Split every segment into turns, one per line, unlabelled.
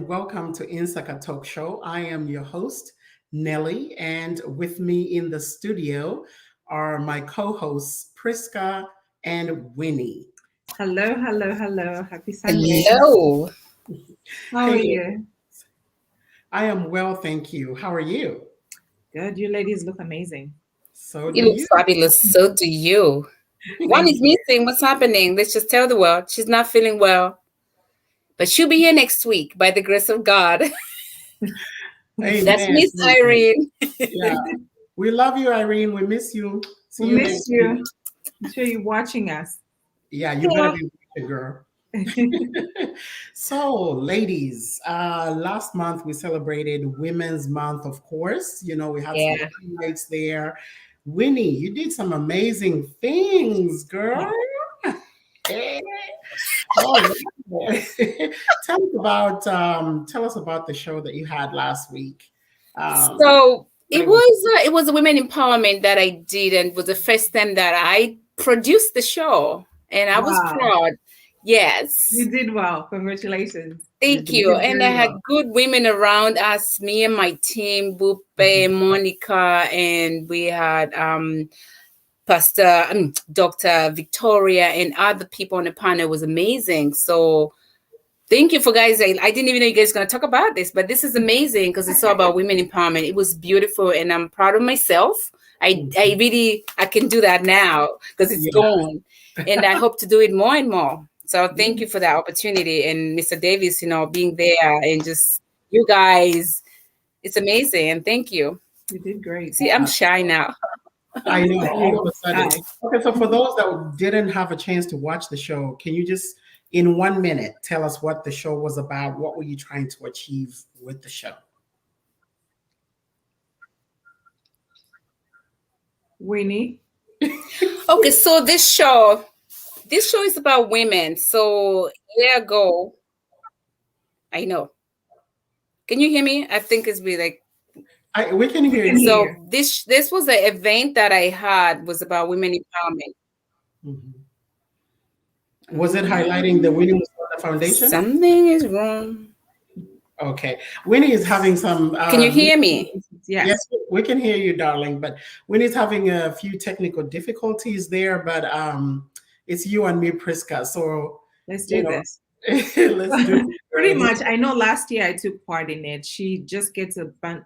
welcome to INSAKA Talk Show. I am your host, Nelly, and with me in the studio are my co-hosts, Priska and Winnie.
Hello, hello, hello. Happy Sunday.
Hello.
How are you?
I am well, thank you. How are you?
Good. You ladies look amazing.
So
You
do
look
you.
fabulous. So do you. One is missing. What's happening? Let's just tell the world. She's not feeling well. But she'll be here next week by the grace of God.
Amen.
That's Miss Irene.
Yeah. We love you, Irene. We miss you. See
We
you
miss
next
you.
week.
I'm sure you're watching us.
Yeah, you better be watching, girl. So, ladies, last month we celebrated Women's Month, of course. You know, we had some highlights there. Winnie, you did some amazing things, girl. Oh, tell us about the show that you had last week.
So it was a women empowerment that I did, and it was the first time that I produced the show, and I was proud. Yes,
you did well. Congratulations.
Thank you. And I had good women around us, me and my team, Bupe, Monica, and we had Dr. Victoria and other people on the panel. It was amazing. So thank you for guys. I didn't even know you guys were going to talk about this, but this is amazing because it's all about women empowerment. It was beautiful, and I'm proud of myself. I can do that now because it's gone, and I hope to do it more and more. So thank you for that opportunity, and Mr. Davis,
being
there, and just you guys. It's amazing, and thank you.
You did great.
See, I'm shy now.
I know, all of a sudden. Okay, so for those that didn't have a chance to watch the show, can you just, in 1 minute, tell us what the show was about? What were you trying to achieve with the show?
Winnie?
Okay, so this show is about women. So a year ago, I know. Can you hear me? I think it's be like
we can hear you.
So this was an event that I had was about women empowerment.
Was it highlighting the Winnie Foundation?
Something is wrong.
Okay. Winnie is having some...
can you hear me?
Yes, we can hear you, darling. But Winnie's having a few technical difficulties there, but it's you and me, Priska. So
let's do this.
Let's do it.
Pretty much. I know last year I took part in it. She just gets a bunch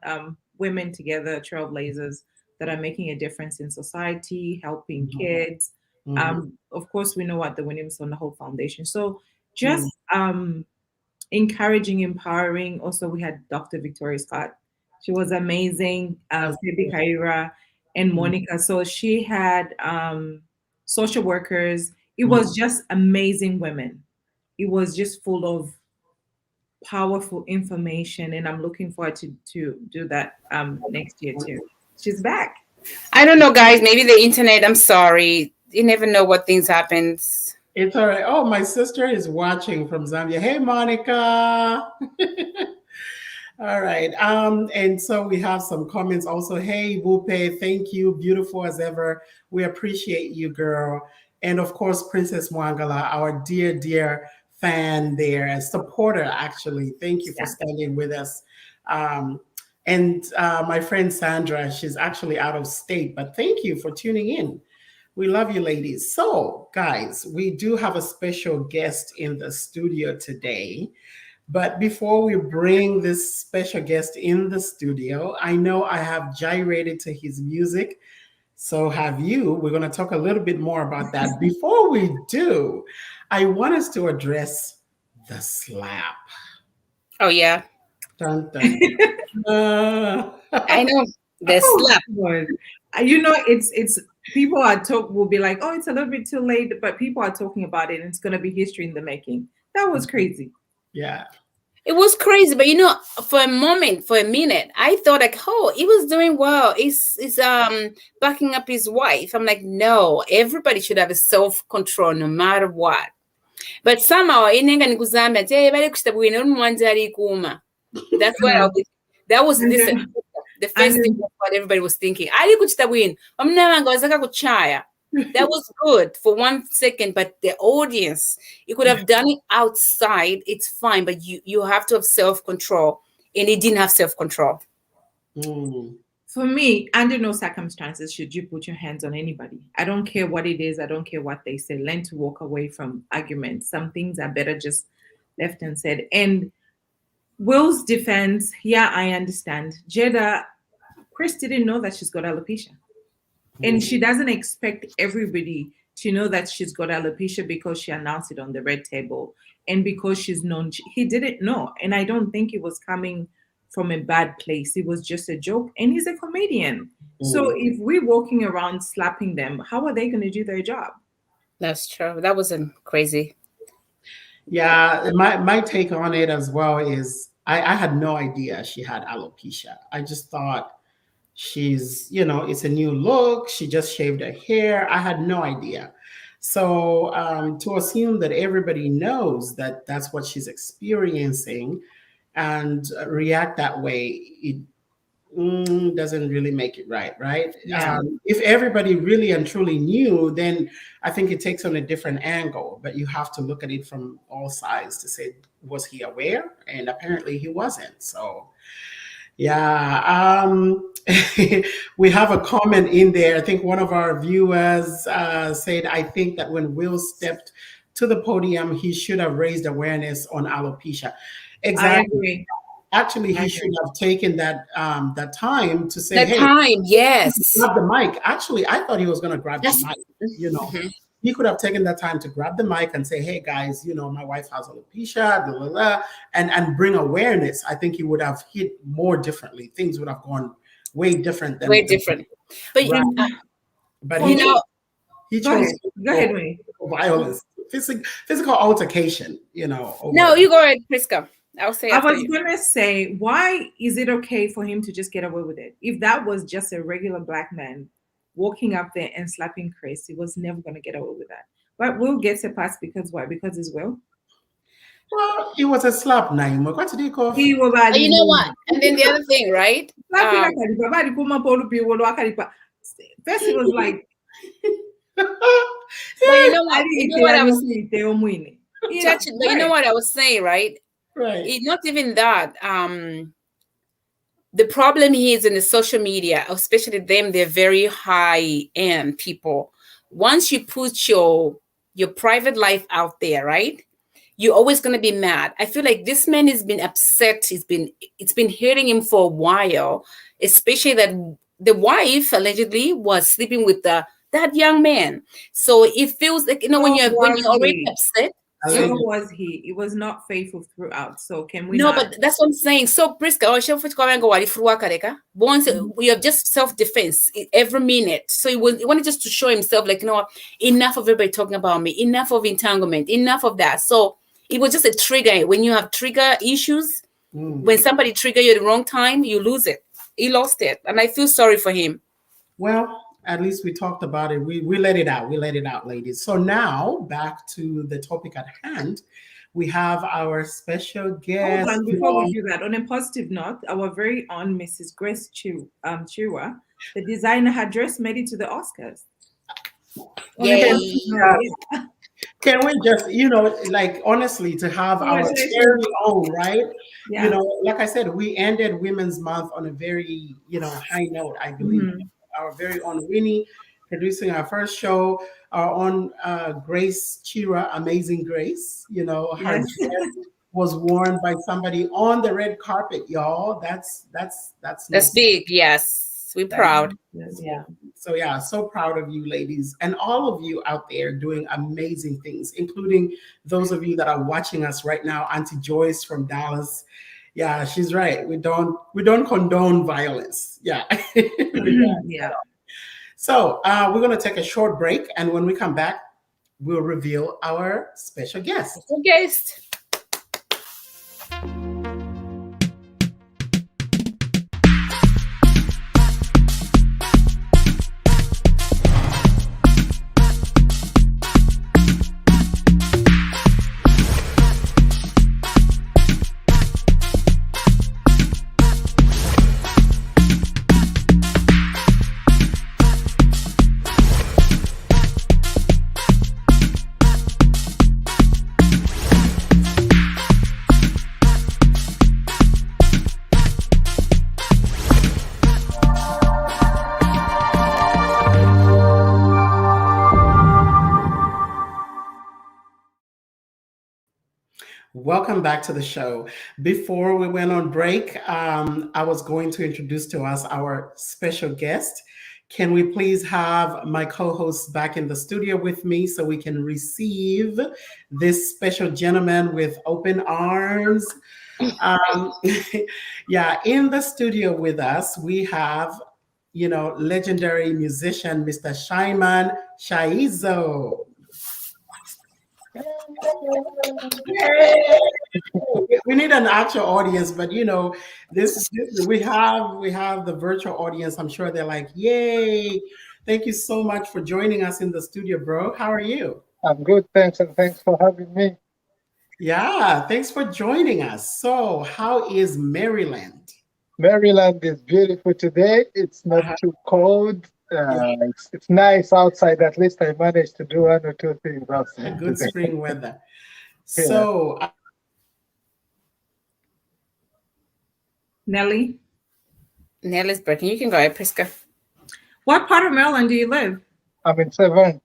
women together, trailblazers that are making a difference in society, helping kids. Of course, we know what the Williams on the whole foundation. So just encouraging, empowering. Also, we had Dr. Victoria Scott. She was amazing. Phoebe Kaira and Monica. So she had social workers. It was just amazing women. It was just full of powerful information, and I'm looking forward to do that next year too. She's back.
I don't know, guys. Maybe the internet. I'm sorry. You never know what things happen.
It's all right. Oh, my sister is watching from Zambia. Hey, Monica. All right. And so we have some comments also. Hey, Bupe, thank you. Beautiful as ever. We appreciate you, girl. And of course, Princess Mwangala, our dear, dear fan there, a supporter, actually. Thank you for standing with us. And my friend Sandra, she's actually out of state, but thank you for tuning in. We love you, ladies. So, guys, we do have a special guest in the studio today. But before we bring this special guest in the studio, I know I have gyrated to his music. So have you. We're going to talk a little bit more about that. Before we do, I want us to address the slap.
Oh, yeah.
Dun, dun.
I know. The slap.
You know, it's people will be like, oh, it's a little bit too late, but people are talking about it, and it's going to be history in the making. That was crazy.
Yeah.
It was crazy, but for a minute, I thought like, oh, he was doing well. He's backing up his wife. I'm like, no, everybody should have a self-control no matter what. But somehow, that's what that was the first thing what everybody was thinking. That was good for 1 second, but the audience, you could have done it outside. It's fine, but you have to have self-control, and it didn't have self-control.
Mm.
For me, under no circumstances should you put your hands on anybody. I don't care what it is. I don't care what they say. Learn to walk away from arguments. Some things are better just left unsaid. And Will's defense, yeah, I understand. Jada, Chris didn't know that she's got alopecia. And she doesn't expect everybody to know that she's got alopecia because she announced it on the red table and because she's known. He didn't know. And I don't think it was coming from a bad place. It was just a joke. And he's a comedian. So if we're walking around slapping them, how are they going to do their job?
That's true. That wasn't crazy.
Yeah, my take on it as well is I had no idea she had alopecia. I just thought she's, it's a new look. She just shaved her hair. I had no idea. So to assume that everybody knows that that's what she's experiencing and react that way, it doesn't really make it right?
Yeah.
If everybody really and truly knew, then I think it takes on a different angle, but you have to look at it from all sides to say, was he aware? And apparently he wasn't. So yeah, we have a comment in there. I think one of our viewers said, I think that when Will stepped to the podium, he should have raised awareness on alopecia. Exactly.
I agree.
Actually, he should have taken that time to say,
yes,
grab the mic. Actually, I thought he was going to grab the mic. He could have taken that time to grab the mic and say, hey, guys, my wife has alopecia, blah, blah, blah, and bring awareness. I think he would have hit more differently. Things would have gone way different.
But,
but he chose
go ahead, Wayne.
Violence, physical altercation,
No, you go ahead, Priska. I was
going to say, why is it okay for him to just get away with it? If that was just a regular black man walking up there and slapping Chris, he was never going to get away with that. But Will gets a pass because why? Because it's Will?
Well, it was a slap, Naima. What did he call?
You know what? And then the other thing, right?
First it was like,
but you know what I was saying? But you know what I was saying, right?
Right.
It's not even that. The problem here is in the social media, especially them, they're very high-end people. Once you put your private life out there, right? You're always going to be mad. I feel like this man has been upset. It's been hurting him for a while, especially that the wife allegedly was sleeping with that young man. So it feels like, when you're already upset.
So was he? It was not faithful throughout. So can we?
No, but that's what I'm saying. So Priska, once we have just self-defense every minute. So he wanted just to show himself, like, enough of everybody talking about me, enough of entanglement, enough of that. So it was just a trigger. When you have trigger issues, when somebody trigger you at the wrong time, you lose it. He lost it, and I feel sorry for him.
Well, at least we talked about it. We let it out. We let it out, ladies. So now back to the topic at hand. We have our special guest.
Hold on, before we do that, on a positive note, our very own Mrs. Grace Chiwa, the designer, her dress made it to the Oscars.
Can we just, honestly, to have our very own, right?
Yeah.
Like I said, we ended Women's Month on a very, high note, I believe. Our very own Winnie producing our first show, our own Grace Chira, Amazing Grace. Her dress was worn by somebody on the red carpet, y'all. That's
big. Yes, we're proud.
Yeah.
So yeah, so proud of you, ladies, and all of you out there doing amazing things, including those of you that are watching us right now. Auntie Joyce from Dallas. Yeah, she's right. We don't condone violence. Yeah.
Yeah.
So we're going to take a short break, and when we come back, we'll reveal our special guest. Welcome back to the show. Before we went on break, I was going to introduce to us our special guest. Can we please have my co-host back in the studio with me so we can receive this special gentleman with open arms? Um, yeah, in the studio with us, we have, legendary musician, Mr. Shyman Shaizo. We need an actual audience, but this we have the virtual audience. I'm sure they're like, "Yay!" Thank you so much for joining us in the studio, bro. How are you?
I'm good, thanks, and thanks for having me.
Yeah, thanks for joining us. So, how is Maryland?
Maryland is beautiful today. It's not
Uh-huh.
too cold.
Yeah,
It's nice outside. At least I managed to do one or two things
a
outside
good
today.
spring weather.
Yeah.
So,
Nelly,
Nellie's breaking. You can go ahead, Priska.
what part of Maryland do you live?
I'm in seven.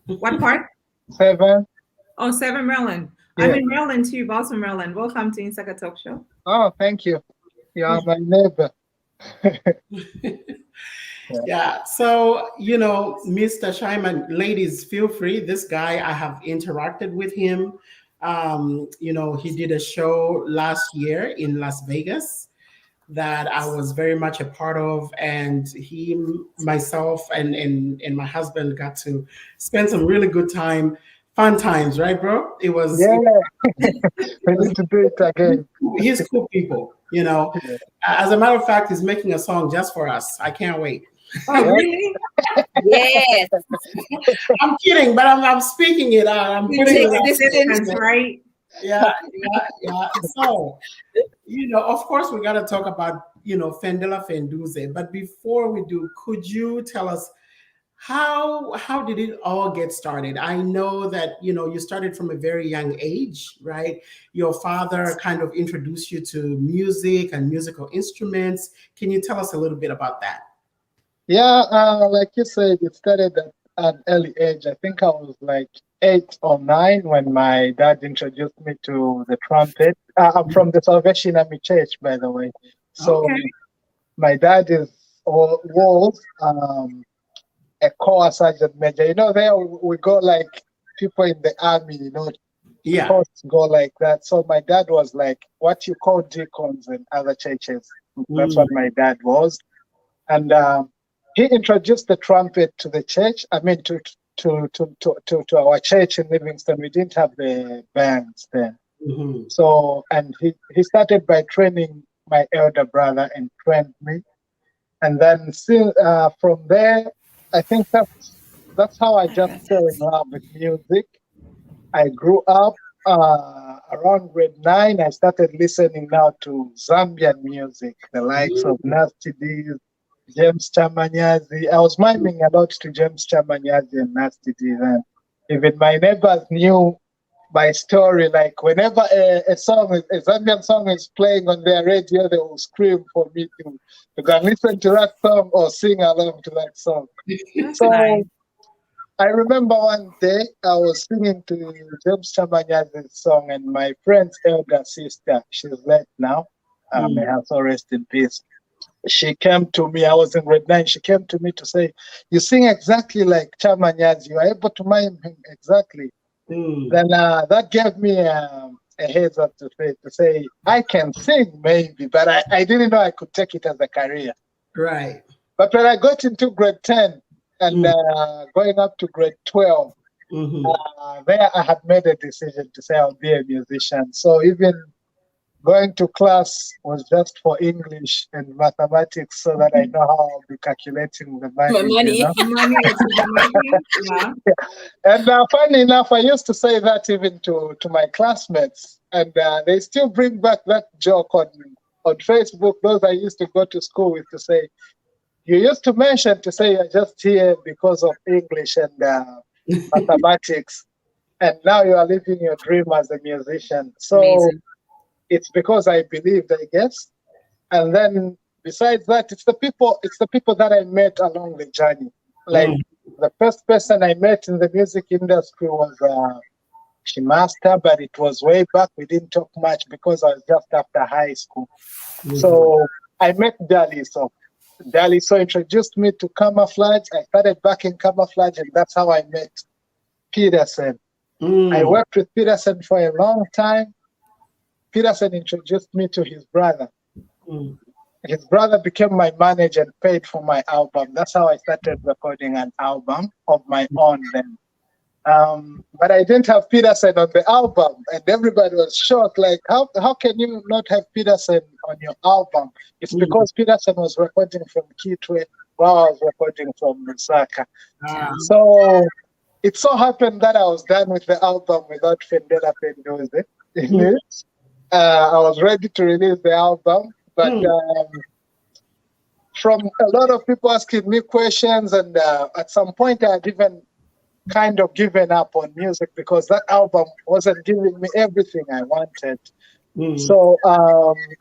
What part?
Seven.
Oh, Seven, Maryland.
Yeah.
I'm in Maryland too, Baltimore, Maryland. Welcome to INSAKA Talk Show.
Oh, thank you. You are my neighbor.
yeah. So, Mr. Shyman, ladies, feel free. This guy, I have interacted with him. He did a show last year in Las Vegas that I was very much a part of, and he, myself, and my husband got to spend some really good time, fun times, right, bro? It was.
Yeah,
It
we
was
need to do it again.
he's cool people.
Yeah.
As a matter of fact, he's making a song just for us. I can't wait.
Oh,
Yeah.
really?
Yes.
I'm kidding, but I'm speaking it out. I'm
You
putting
take
it out.
distance, right?
Yeah. So, of course, we got to talk about, Fendela Fenduze. But before we do, could you tell us how did it all get started? I know that, you started from a very young age, right? Your father kind of introduced you to music and musical instruments. Can you tell us a little bit about that?
Yeah, like you said, it started at an early age. I think I was like 8 or 9 when my dad introduced me to the trumpet. I'm from the Salvation Army Church, by the way. So
Okay.
my dad was a corps sergeant major. There we go like people in the army,
Yeah.
posts go like that. So my dad was like what you call deacons in other churches. That's what my dad was. And he introduced the trumpet to the church. I mean, to our church in Livingston. We didn't have the bands then.
Mhm.
So, and he started by training my elder brother and trained me. And then from there, I think that's how I just fell in love with music. I grew up around grade 9. I started listening now to Zambian music, the likes of Nasty D's, James Chamanyazi. I was miming a lot to James Chamanyazi and Nasty D. And even my neighbors knew my story. Like whenever a Zambian song is playing on their radio, they will scream for me to go and listen to that song or sing along to that song.
That's
So
nice.
I remember one day I was singing to James Chamanyazi's song, and my friend's elder sister, she's late now, may her soul rest in peace. She came to me, I was in grade 9, she came to me to say, you sing exactly like Chamanyazi, you are able to mime him exactly. Then that gave me a heads up to say, I can sing maybe, but I didn't know I could take it as a career.
Right.
But when I got into grade 10 and going up to grade 12, there I had made a decision to say I'll be a musician. So even going to class was just for English and mathematics so that I know how I'll be calculating the money.
Money.
Money is the money. Yeah.
And funny enough, I used to say that even to my classmates. And they still bring back that joke on Facebook. Those I used to go to school with to say, you used to mention to say you're just here because of English and mathematics. And now you are living your dream as a musician. So
Amazing.
it's because I believed, I guess. And then besides that, it's the people that I met along the journey. Like the first person I met in the music industry was she must have, but it was way back. We didn't talk much because I was just after high school. So I met Dali. So Dali introduced me to camouflage. I started back in camouflage, and that's how I met Peterson. I worked with Peterson for a long time. Peterson introduced me to his brother. His brother became my manager and paid for my album. That's how I started recording an album of my own then. But I didn't have Peterson on the album, and everybody was shocked. Like, how can you not have Peterson on your album? It's because Peterson was recording from Kitwe while I was recording from INSAKA. So it so happened that I was done with the album without Fendela Fenduze in it. I was ready to release the album, but from a lot of people asking me questions, and at some point I had even kind of given up on music because that album wasn't giving me everything I wanted. So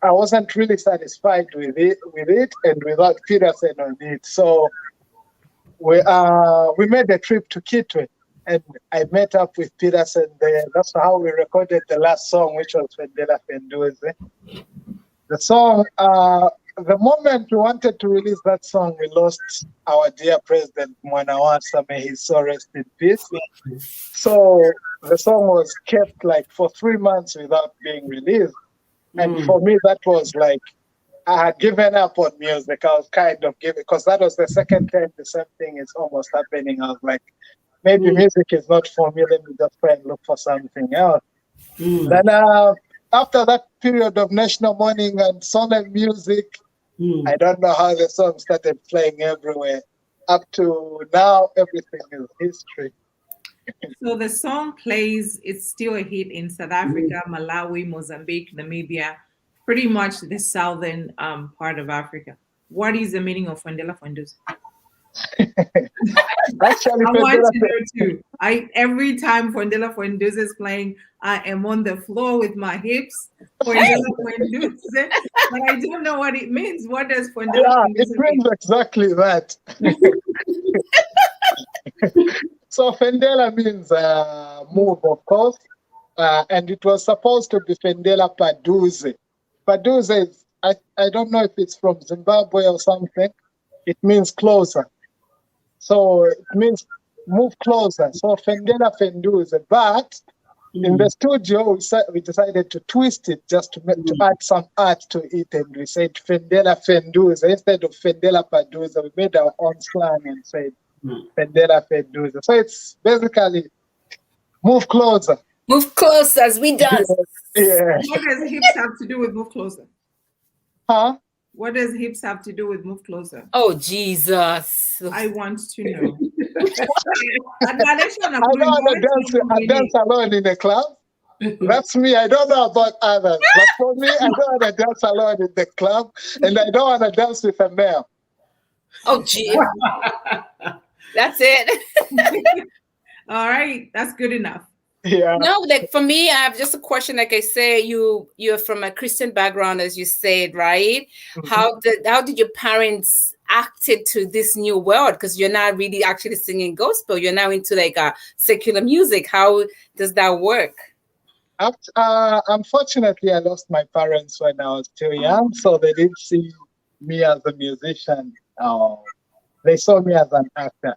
I wasn't really satisfied with it, and without Peterson on it. So we made a trip to Kitwe, and I met up with Peterson there. That's how we recorded the last song, which was Fendela Fenduze. The song, the moment we wanted to release that song, we lost our dear president, Mwanawasa, may his soul rest in peace. So the song was kept like for 3 months without being released. And for me, that was like, I had given up on music. I was kind of giving, because that was the second time the same thing is almost happening. I was like, maybe music is not for me. Let me just try and look for something else. Then after that period of national mourning and solemn music, I don't know how the song started playing everywhere. Up to now, everything is history.
So the song plays, it's still a hit in South Africa, Malawi, Mozambique, Namibia, pretty much the southern part of Africa. What is the meaning of Fendela Fenduze?
Actually,
I want to know too. Every time Fendela Fenduze is playing, I am on the floor with my hips. Fendela Fenduze, but I don't know what it means. What does Fendela Fenduze
it means exactly that. So Fendela means move, of course, and it was supposed to be Fendela Paduze. Paduze is, I don't know if it's from Zimbabwe or something. It means closer. So it means move closer. So Fendela Fenduze. But in the studio, we decided to twist it just to add some art to it. And we said Fendela Fenduze. Instead of Fendela Paduze, we made our own slang and said Fendela Fenduze. So it's basically move closer.
Move closer as we dance.
Yeah.
What does hips have to do with move closer?
Huh?
What does hips have to do with move closer?
Oh, Jesus.
I want to know.
I don't want to dance alone in a club. That's me. I don't know about others. But for me, I don't want to dance alone in the club. And I don't want to dance with a male.
Oh, gee. That's it.
All right. That's good enough.
Yeah.
No, like for me, I have just a question. Like I say, you're from a Christian background, as you said, right? How did your parents acted to this new world? Because you're not really actually singing gospel. You're now into like secular music. How does that work?
Unfortunately, I lost my parents when I was too young, so they didn't see me as a musician. They saw me as an actor,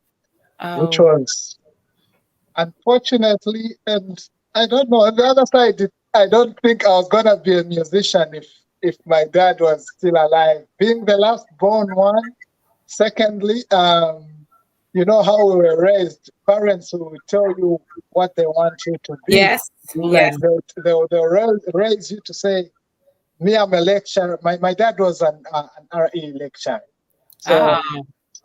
which was unfortunately, and I don't know. On the other side, I don't think I was gonna be a musician if my dad was still alive. Being the last born one. Secondly, you know how we were raised. Parents who will tell you what they want you to be.
Yes.
Like they'll raise you to say, me, I'm a lecturer. My dad was an RE lecturer. So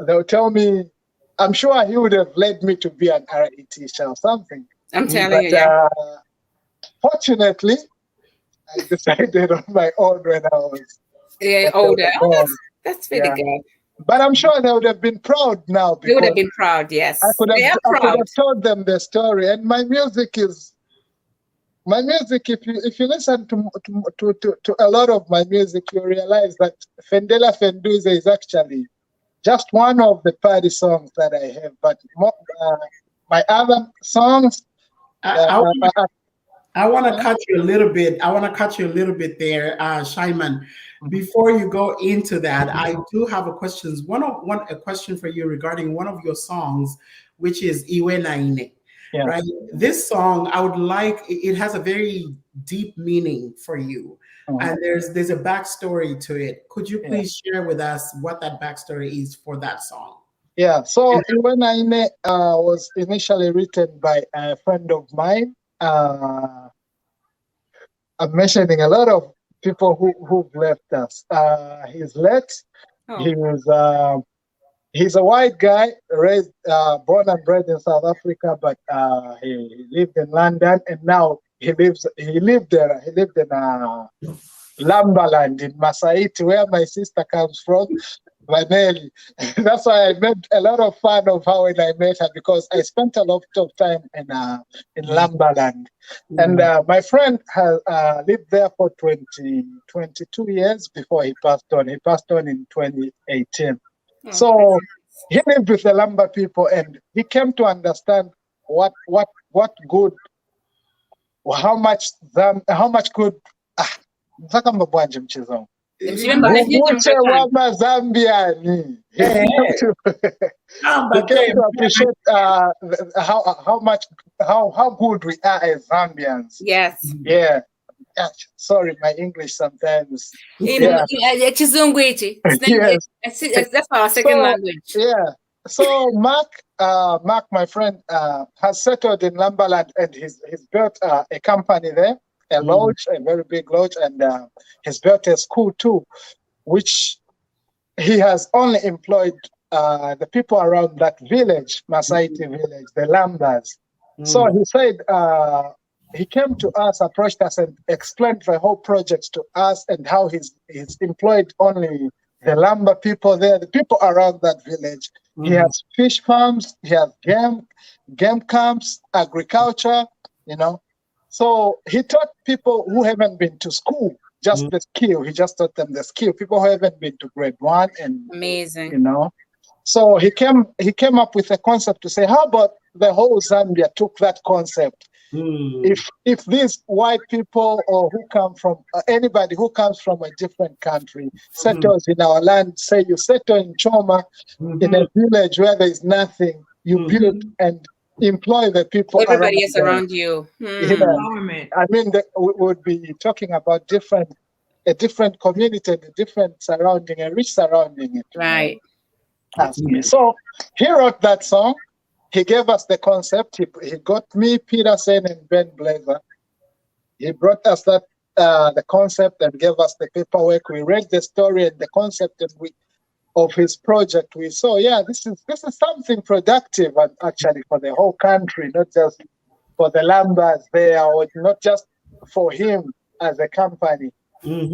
they'll tell me, I'm sure he would have led me to be an RE teacher or something.
I'm telling you, yeah.
Fortunately, I decided on my own when I was
older. That's really good.
But I'm sure they would have been proud now.
They would have been proud, yes.
I could have told them the story. And my music, if you listen to a lot of my music, you realize that Fendela Fenduze is actually just one of the party songs that I have. But my other songs
I want to cut you a little bit. I want to cut you a little bit there, Shyman. Before you go into that, I do have a question for you regarding one of your songs, which is Iwe Naine.
Yeah.
Right. This song, I would like. It has a very deep meaning for you, and there's a backstory to it. Could you please share with us what that backstory is for that song?
Yeah. So Iwe Naine was initially written by a friend of mine. I'm mentioning a lot of people who've left us. He's late. Oh. He's a white guy, raised, born and bred in South Africa, but he lived in London, and now he lived in Lambaland in Masaiti, where my sister comes from, Vanelli. That's why I made a lot of fun of how when I met her, because I spent a lot of time in Lambaland. And my friend has lived there for 22 years before he passed on. He passed on in 2018. So he lived with the Lamba people, and he came to understand what good, how much good. Zambian. He came to appreciate how good we are as Zambians.
Yes.
Yeah. Sorry, my English sometimes.
Yes. That's our second language.
Yeah. So Mark, my friend, has settled in Lambaland, and he's built a company there, a lodge, a very big lodge, and he's built a school too, which he has only employed the people around that village, Masaiti village, the Lambas. So he said, he came to us, approached us, and explained the whole project to us, and how he's employed only the Lamba people there, the people around that village. He has fish farms, he has game camps, agriculture, So he taught people who haven't been to school just the skill. He just taught them the skill. People who haven't been to grade 1 and
amazing,
So he came up with a concept to say, how about the whole Zambia took that concept? If these white people, or who come from anybody who comes from a different country settles in our land, say you settle in Choma, in a village where there is nothing, you build and employ the people.
Everybody is around you.
I mean, we would be talking about a different community, a different surrounding, a rich surrounding.
Right.
So he wrote that song. He gave us the concept. He got me, Peterson, and Ben Blazer. He brought us that the concept and gave us the paperwork. We read the story and the concept of his project. We saw, this is something productive, and actually for the whole country, not just for the Lambas there, or not just for him as a company.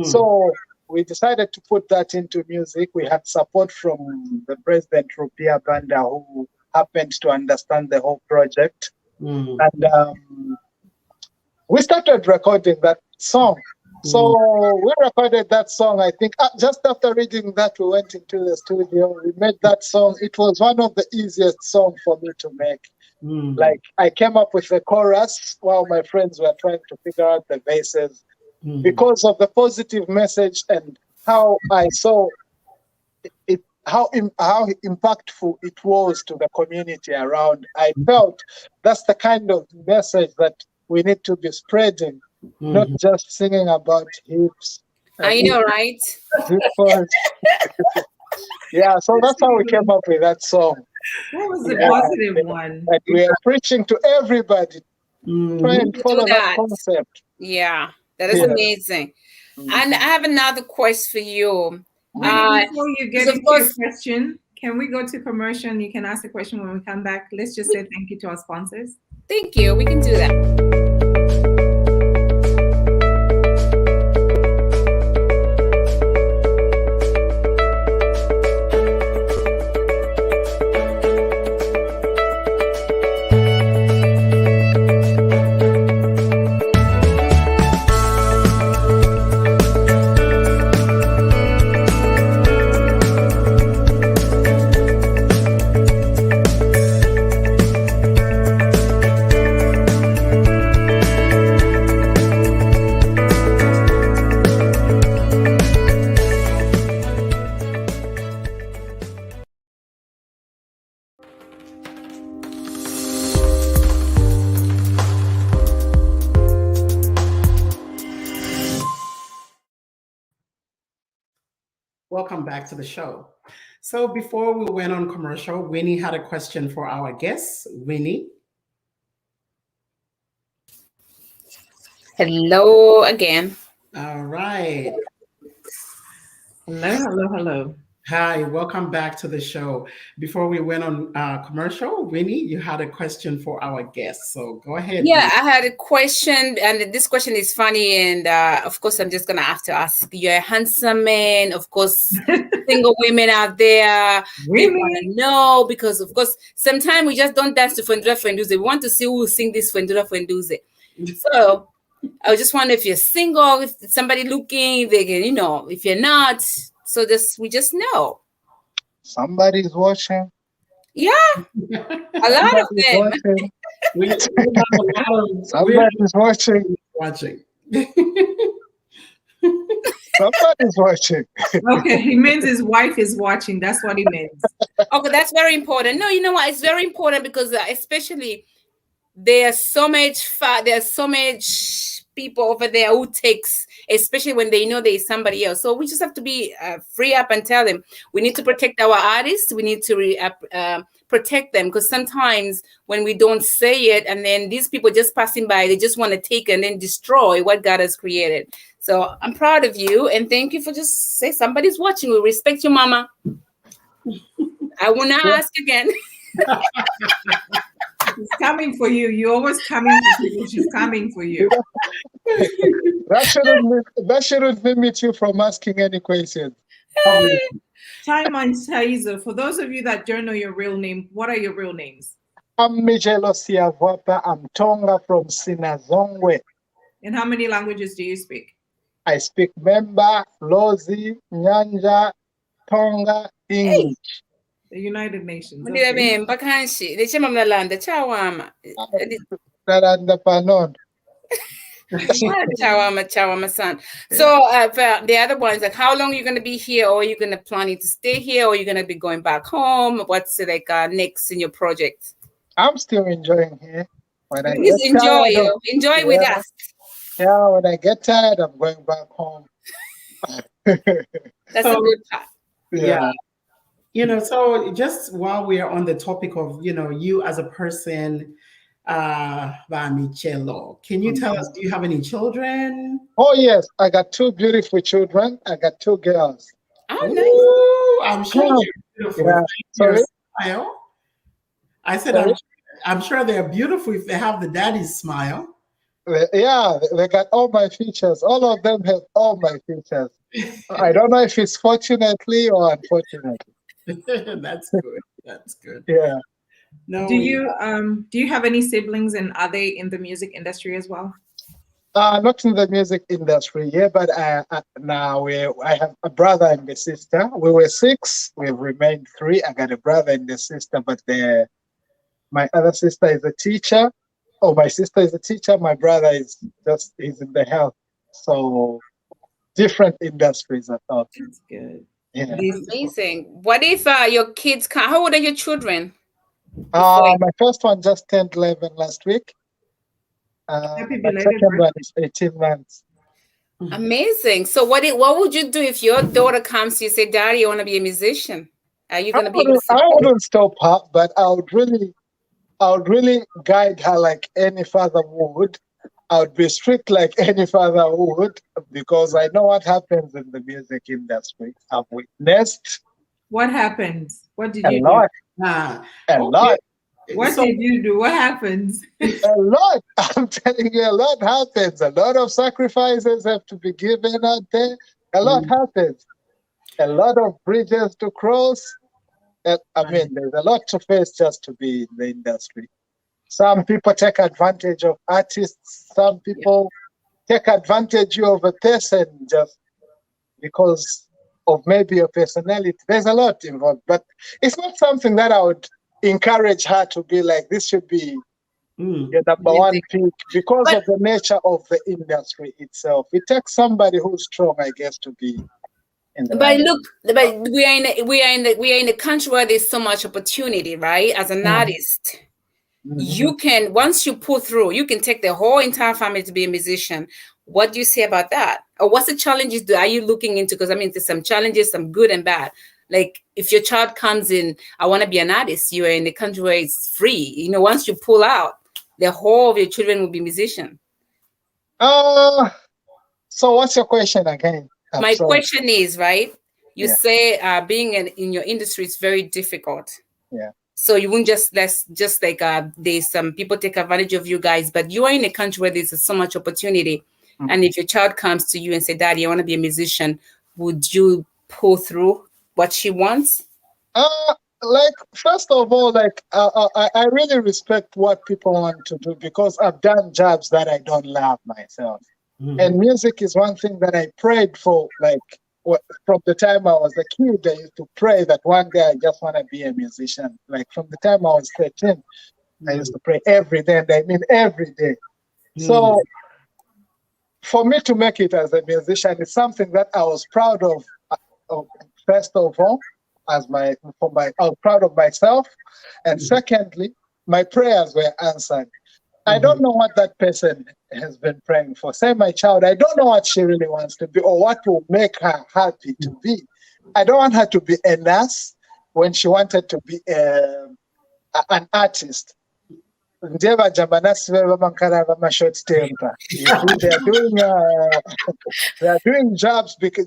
So we decided to put that into music. We had support from the president, Rupia Banda, who happened to understand the whole project. And we started recording that song. So we recorded that song, I think, just after reading that, we went into the studio. We made that song. It was one of the easiest songs for me to make. Like, I came up with the chorus while my friends were trying to figure out the bases. Because of the positive message and how I saw it, how impactful it was to the community around. I felt that's the kind of message that we need to be spreading, not just singing about hips.
I know, right?
Yeah, so that's how we came up with that song.
That was a positive one.
And we are preaching to everybody. Try and follow that concept.
Yeah, that is amazing. And I have another question for you.
Before you get into your question, can we go to commercial and you can ask the question when we come back? Let's just say thank you to our sponsors.
Thank you. We can do that.
Welcome back to the show. So before we went on commercial, Winnie had a question for our guests. Winnie.
Hello again.
All right.
Hello.
Hi, welcome back to the show. Before we went on commercial, Winnie, you had a question for our guests. So go ahead.
Yeah,
Winnie.
I had a question, and this question is funny. And of course, I'm just going to have to ask. You're a handsome man. Of course, single women out there, they want to know because, of course, sometimes we just don't dance to Fendela Fenduze. We want to see who will sing this Fendela Fenduze. So I was just wondering if you're single, if somebody looking, they can, if you're not. So we just know.
Somebody's watching.
Yeah, a lot of them.
Somebody's watching. Somebody's watching.
Okay, he means his wife is watching. That's what he means.
Okay, that's very important. No, you know what? It's very important because especially there's so much people over there who takes, especially when they know there's somebody else. So we just have to be free up and tell them we need to protect our artists. We need to protect them because sometimes when we don't say it and then these people just passing by, they just want to take and then destroy what God has created. So I'm proud of you and thank you for just say somebody's watching. We respect you, Mama. I will not ask again.
She's coming for you. You're always coming for people. She's coming for you.
That shouldn't limit you from asking any questions.
SHYMAN SHAIZO, for those of you that don't know your real name, what are your real names?
I'm Mijelo Siavwapa. I'm Tonga from Sinazongwe.
And how many languages do you speak?
I speak Memba, Lozi, Nyanja, Tonga, English.
The United Nations.
Okay. Chawama san. So for the other ones, like how long are you going to be here, or are you going to planning to stay here, or are you going to be going back home? What's like next in your project?
I'm still enjoying here.
Please enjoy with us.
Yeah, when I get tired, I'm going back home.
That's a good part.
Yeah. So just while we are on the topic of, you as a person, Vamichelo, can you tell us, do you have any children?
Oh, yes. I got 2 beautiful children. I got 2 girls.
Oh, nice.
I'm sure they're beautiful.
Yeah. Sorry?
Smile. I said, I'm sure they're beautiful if they have the daddy's smile.
Yeah, they got all my features. All of them have all my features. I don't know if it's fortunately or unfortunately.
That's good. That's good.
Yeah.
No. Do you have any siblings, and are they in the music industry as well?
Not in the music industry, yeah, but now I have a brother and a sister. We were 6. We've remained 3. I got a brother and a sister, but my other sister is a teacher. Oh, my sister is a teacher. My brother he's in the health. So different industries, I thought.
That's good.
Yeah.
Amazing. What if your kids can't? How old are your children?
My first one just turned 11 last week. My second one is 18 months.
Amazing. So what would you do if your daughter comes to you and say, Daddy, I want to be a musician? Are you going to be able to support?
I wouldn't stop her, but I would really guide her like any father would. I would be strict like any father would, because I know what happens in the music industry. I've witnessed.
What happened? What did you do?
A lot.
What did you do? What happens?
A lot. I'm telling you, a lot happens. A lot of sacrifices have to be given out there. A lot happens. A lot of bridges to cross. I mean, there's a lot to face just to be in the industry. Some people take advantage of artists. Some people take advantage of a person just because of maybe your personality. There's a lot involved, but it's not something that I would encourage her to be like, this should be your number one pick, because of the nature of the industry itself. It takes somebody who's strong, I guess, to be in the
But look, we are in a country where there's so much opportunity, right? As an artist, you can, once you pull through, you can take the whole entire family to be a musician. What do you say about that? Or what's the challenges are you looking into? Because I mean, there's some challenges, some good and bad. Like if your child comes in, I want to be an artist, you are in a country where it's free. You know, once you pull out, the whole of your children will be musician.
So what's your question again?
My question is, right, you say being in your industry is very difficult.
Yeah.
So you wouldn't there's some people take advantage of you guys, but you are in a country where there's so much opportunity. Mm-hmm. And if your child comes to you and say, Daddy, I want to be a musician, would you pull through what she wants?
Like, first of all, like, I really respect what people want to do because I've done jobs that I don't love myself. Mm-hmm. And music is one thing that I prayed for, like, from the time I was a kid. I used to pray that one day I just want to be a musician. Like, from the time I was 13, mm-hmm. I used to pray every day, and I mean every day. Mm-hmm. So, for me to make it as a musician is something that I was proud of first of all, I was proud of myself. And secondly, my prayers were answered. I don't know what that person has been praying for. Say my child, I don't know what she really wants to be or what will make her happy to be. I don't want her to be a nurse when she wanted to be an artist. They are doing jobs because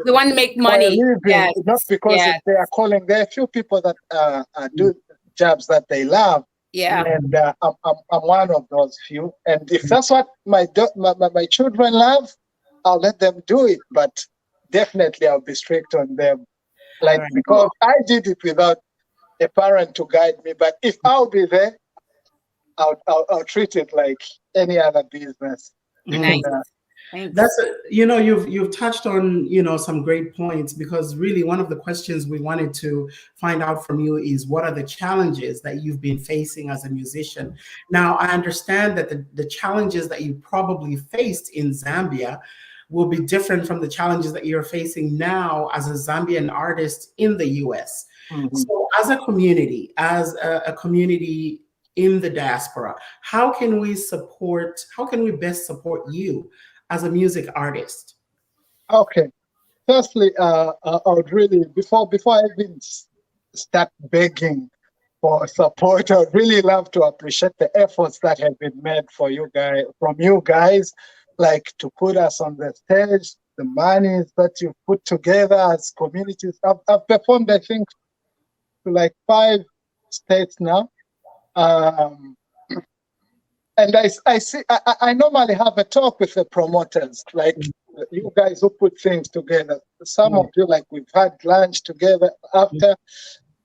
they want to make money,
yes. Not because they are calling. There are a few people that do jobs that they love.
Yeah,
and I'm one of those few. And if that's what my children love, I'll let them do it. But definitely, I'll be strict on them, like because I did it without a parent to guide me. But if I'll be there, I'll treat it like any other business.
Nice.
That's you've touched on some great points, because really one of the questions we wanted to find out from you is what are the challenges that you've been facing as a musician. Now I understand that the challenges that you probably faced in Zambia will be different from the challenges that you're facing now as a Zambian artist in the US. Mm-hmm. So as a community in the diaspora, how can we best support you as a music artist?
Okay. Firstly, I would really, before I even start begging for support, I would really love to appreciate the efforts that have been made from you guys, like to put us on the stage, the monies that you put together as communities. I've performed, I think, to like 5 states now. And I see. I normally have a talk with the promoters, like you guys who put things together. Some of you, like we've had lunch together after,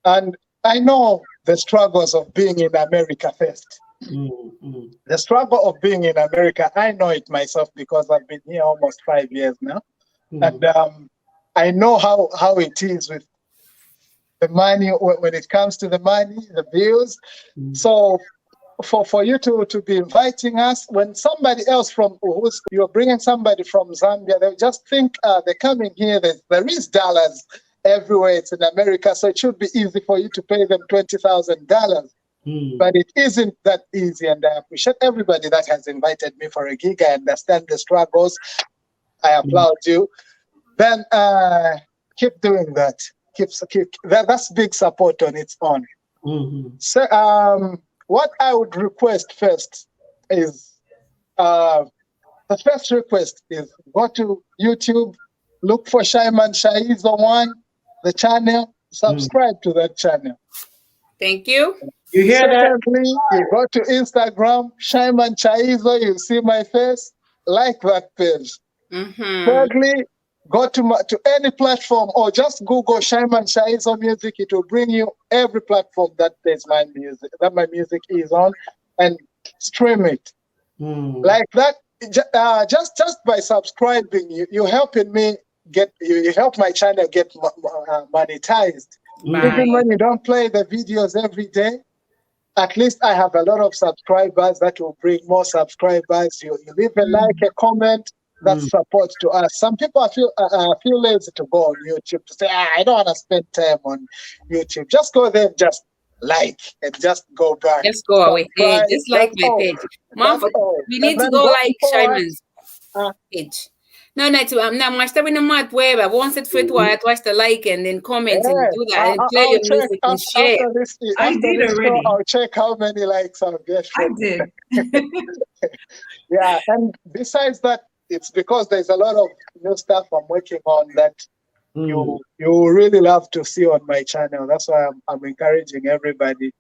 and I know the struggles of being in America first. Mm-hmm. The struggle of being in America, I know it myself because I've been here almost 5 years now, and I know how it is with the money when it comes to the money, the bills. So for you to be inviting us, when somebody else you're bringing somebody from Zambia, they just think they're coming here. There is dollars everywhere. It's in America, so it should be easy for you to pay them $20,000. But it isn't that easy, and I appreciate everybody that has invited me for a gig. I understand the struggles. I applaud you. Then keep doing that. That's big support on its own. Mm-hmm. So what I would request first is the first request is go to YouTube, look for SHYMAN SHAIZO 1, the channel, subscribe to that channel.
Thank you.
You hear that?
Secondly, you go to Instagram, SHYMAN SHAIZO, you see my face, like that page. Mm-hmm. Thirdly, go to any platform or just Google SHYMAN SHAIZO music. It will bring you every platform that my music is on, and stream it. Like that. Just by subscribing, you're helping me you help my channel get monetized. Even when you don't play the videos every day, at least I have a lot of subscribers that will bring more subscribers. You leave a like, a comment. That's support to us. Some people feel lazy to go on YouTube to say, I don't want to spend time on YouTube. Just go there, just like, and just go back.
Just go away. Hey, just like my page. Mom, we need to go like SHYMAN's. page. No, I'm not in the mat web. I wanted for it to watch the like and then comment and do that and play your music and share.
After this show, I'll check how many likes I'll get.
I did.
Yeah, and besides that, it's because there's a lot of new stuff I'm working on that you really love to see on my channel. That's why I'm encouraging everybody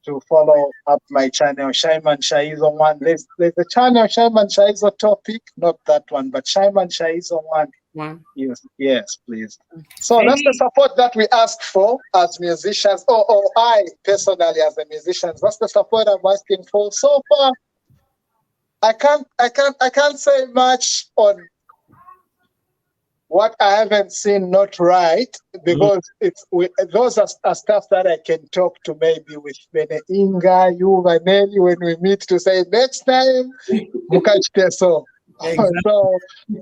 to follow up my channel, SHYMAN SHAIZO 1. There's a channel, SHYMAN SHAIZO Topic, not that one, but SHYMAN SHAIZO 1. Yes, please. So that's the support that we ask for as musicians, or I personally as a musician. That's the support I'm asking for. So far, I can't say much on what I haven't seen not right, because those are stuff that I can talk to maybe with Bene Inga, you, Vanelli, when we meet to say next time, Mukachite so. Exactly. So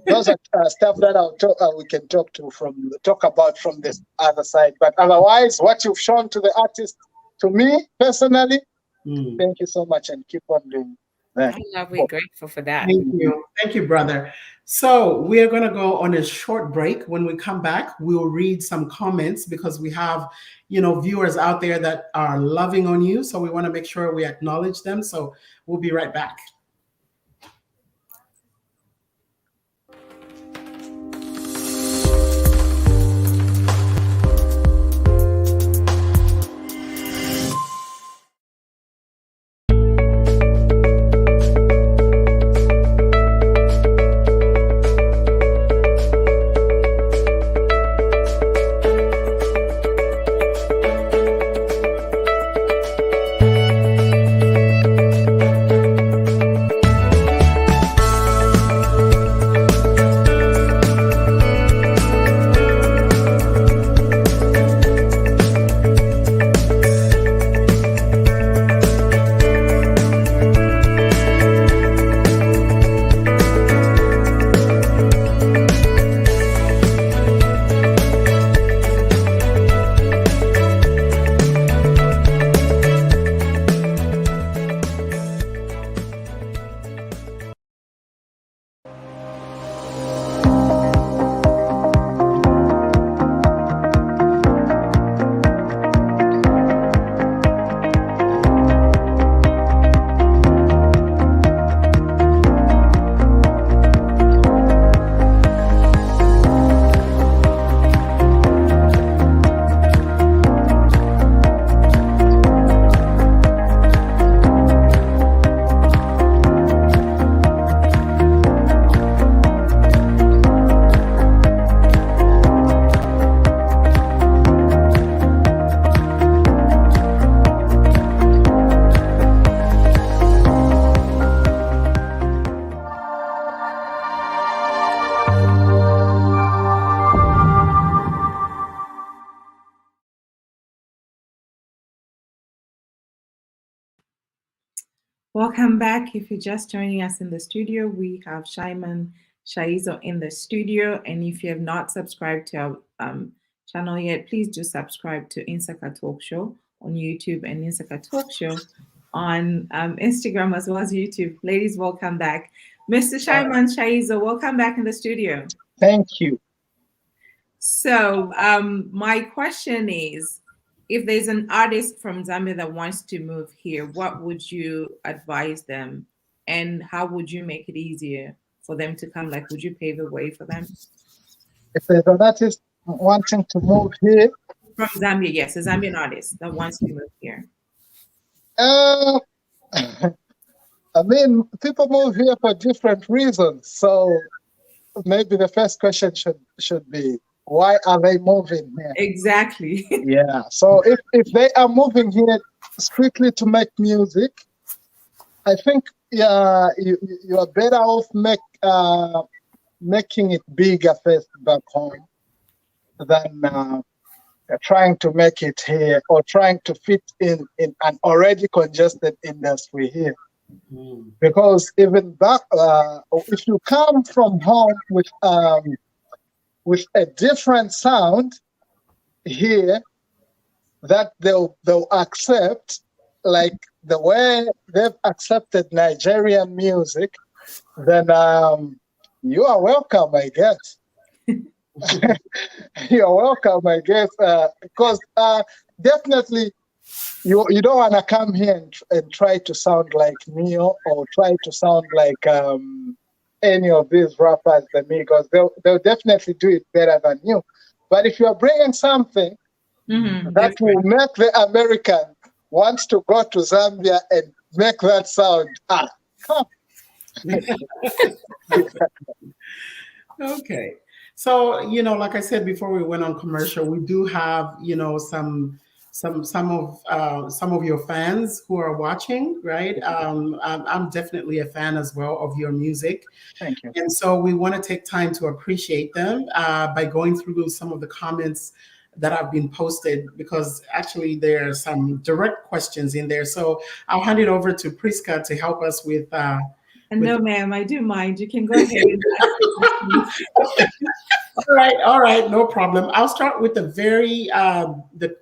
those are stuff that we can talk about from this other side. But otherwise, what you've shown to the artist, to me personally, thank you so much, and keep on doing that.
We're grateful for that.
Thank you, brother. So we are going to go on a short break. When we come back, we'll read some comments because we have, viewers out there that are loving on you. So we want to make sure we acknowledge them. So we'll be right back.
Welcome back. If you're just joining us in the studio, we have SHYMAN SHAIZO in the studio. And if you have not subscribed to our channel yet, please do subscribe to INSAKA Talk Show on YouTube and INSAKA Talk Show on Instagram as well as YouTube. Ladies, welcome back. Mr. SHYMAN SHAIZO, welcome back in the studio.
Thank you.
So my question is, if there's an artist from Zambia that wants to move here, what would you advise them? And how would you make it easier for them to come? Like, would you pave the way for them?
If there's an artist wanting to move here?
From Zambia, yes, a Zambian artist that wants to move here.
I mean, people move here for different reasons. So maybe the first question should be, why are they moving here?
Exactly.
Yeah. So if they are moving here strictly to make music, I think you are better off making it bigger first back home than trying to make it here or trying to fit in an already congested industry here. Because even back, if you come from home with a different sound here that they'll accept, like the way they've accepted Nigerian music, then You are welcome, I guess. You're welcome, I guess. Because definitely you don't want to come here and try to sound like Neo or try to sound like any of these rappers, the Migos. They'll definitely do it better than you. But if you're bringing something that will make the American wants to go to Zambia and make that sound, come.
Okay. So, like I said before we went on commercial, we do have, some of your fans who are watching, right? I'm definitely a fan as well of your music.
Thank you.
And so we want to take time to appreciate them by going through some of the comments that have been posted, because actually there are some direct questions in there. So I'll hand it over to Priska to help us with.
No, ma'am, I do mind. You can go ahead and ask
All right, no problem. I'll start with the very the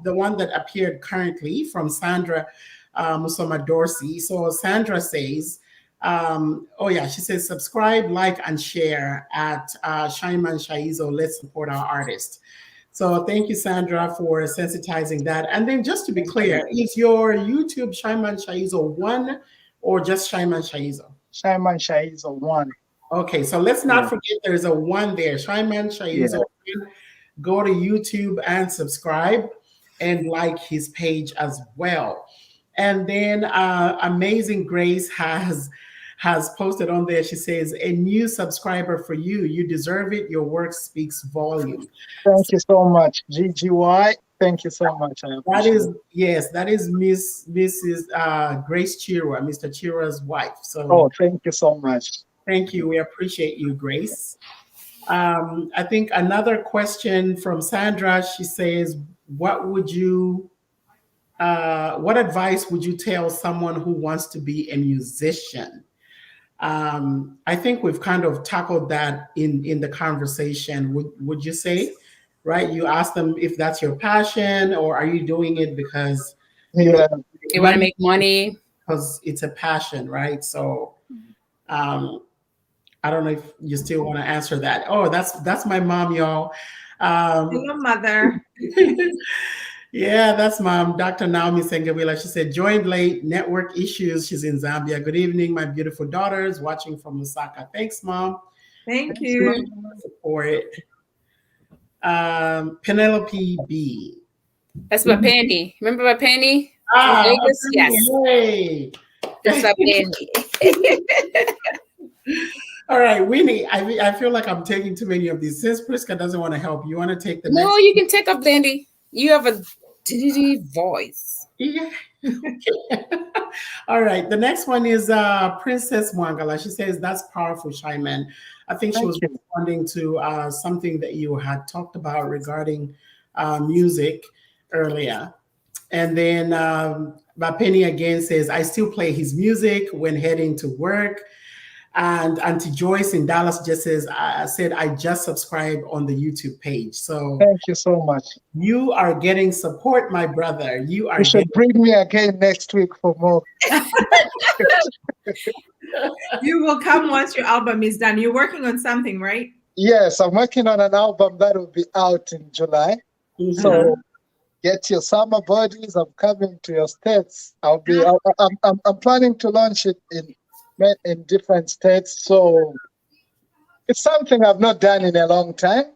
one that appeared currently from Sandra Musoma Dorsey. So Sandra says, she says, subscribe, like, and share at SHYMAN SHAIZO. Let's support our artist. So thank you, Sandra, for sensitizing that. And then just to be clear, is your YouTube SHYMAN SHAIZO 1 or just SHYMAN SHAIZO?
SHYMAN SHAIZO 1.
Okay, so let's not forget there's a 1 there. SHYMAN SHAIZO. Go to YouTube and subscribe and like his page as well. And then Amazing Grace has posted on there. She says, a new subscriber for you. You deserve it. Your work speaks volume.
Thank you so much, GGY. Thank you so much.
That is Mrs. Grace Chirwa, Mr. Chirwa's wife. So
thank you so much.
Thank you. We appreciate you, Grace. I think another question from Sandra. She says, what advice would you tell someone who wants to be a musician? I think we've kind of tackled that in the conversation. Would you say, right? You ask them if that's your passion, or are you doing it because
you want to make money?
Because it's a passion, right? So I don't know if you still want to answer that. Oh, that's my mom, y'all.
Hello, mother.
Yeah, that's mom, Dr. Naomi Sengawila. She said, joined late, network issues. She's in Zambia. Good evening, my beautiful daughters watching from Lusaka. Thanks, mom.
Thank you.
Support. Penelope B.
That's my Penny. Remember my Penny?
Vegas?
Yes.
Hey.
That's my Penny.
All right, Winnie, I feel like I'm taking too many of these. Since Priska doesn't want to help, you want to take the next?
No, you can take up, Blendy. You have a voice.
Yeah. Okay. All right. The next one is Princess Mwangala. She says, that's powerful, SHYMAN. I think she was responding to something that you had talked about regarding music earlier. And then Bapeni again says, I still play his music when heading to work. And Auntie Joyce in Dallas just says, I just subscribed on the YouTube page. So
thank you so much.
You are getting support, my brother. You
should bring me again next week for more.
You will come once your album is done. You're working on something, right?
Yes, I'm working on an album that will be out in July. Mm-hmm. So get your summer bodies. I'm coming to your states. I'm planning to launch it in different states. So it's something I've not done in a long time.